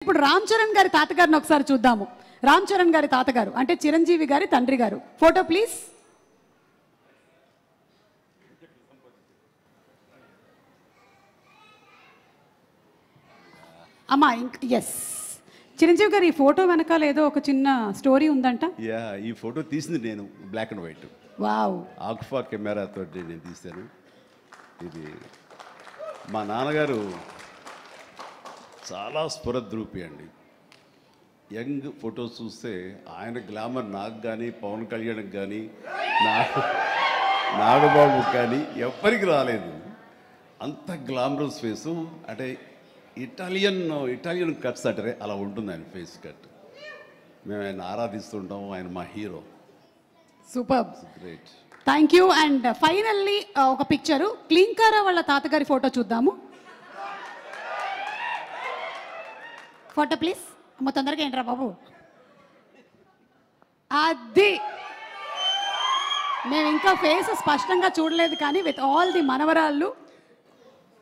ఇప్పుడు రామ్ చరణ్ గారి తాతగారిని ఒకసారి చూద్దాము. రామ్ చరణ్ గారి తాతగారు అంటే చిరంజీవి గారి తండ్రి గారు. Photo please. అమ్మా ఎస్, చిరంజీవి గారు ఈ ఫోటో వెనకాల ఏదో ఒక చిన్న స్టోరీ ఉందంట. యా, ఈ ఫోటో తీసింది నేను బ్లాక్ అండ్ వైట్. వావ్. ఆక్ఫా కెమెరాతో నేను తీశాను. ఇది మా నాన్నగారు చాలా స్ఫురద్రూపి అండి. యంగ్ ఫొటోస్ చూస్తే ఆయన గ్లామర్ నాకు కానీ, పవన్ కళ్యాణ్కి కానీ, నాగబాబుకి కానీ ఎవ్వరికి రాలేదు. అంత గ్లామరస్ ఫేసు, అంటే ఇటాలియన్ కట్స్ అంటారే అలా ఉంటుంది ఆయన ఫేస్ కట్. మేము ఆయన ఆరాధిస్తుంటాం. ఆయన మా hero. Super, great. Thank you. And finally ఒక పిక్చరు క్లీంకారా వాళ్ళ తాతగారి ఫోటో చూద్దాము. Photo please. అమ్మ తొందరగా ఏంట్రా బాబు. అది మేము ఇంకా ఫేస్ స్పష్టంగా చూడలేదు కానీ విత్ ఆల్ ది మనవరాళ్ళు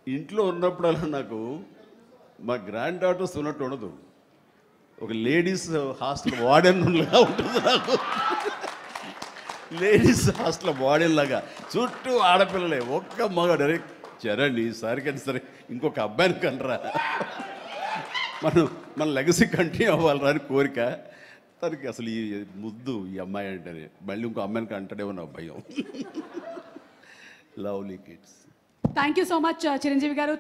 ఇంట్లో ఉన్నప్పుడల్లా నాకు మా గ్రాండ్ డాటర్స్ ఉన్నట్టు ఉండదు. ఒక లేడీస్ హాస్టల్ వార్డెన్లాగా ఉంటుంది నాకు. లేడీస్ హాస్టల్ వార్డెన్ లాగా చుట్టూ ఆడపిల్లలే, ఒక్క మగాడు. అరే చరణ్ ఈసారి కానీ సరే ఇంకొక అబ్బాయిని కనరా, మన లెగసీ కంటిన్యూ అవ్వాలరా అని కోరిక. తనకి అసలు ఈ ముద్దు ఈ అమ్మాయి అంటేనే మళ్ళీ ఇంకో అమ్మాయిని కంటాడేమో నా భయం. Lovely kids. Thank you so much Chiranjeevi గారు.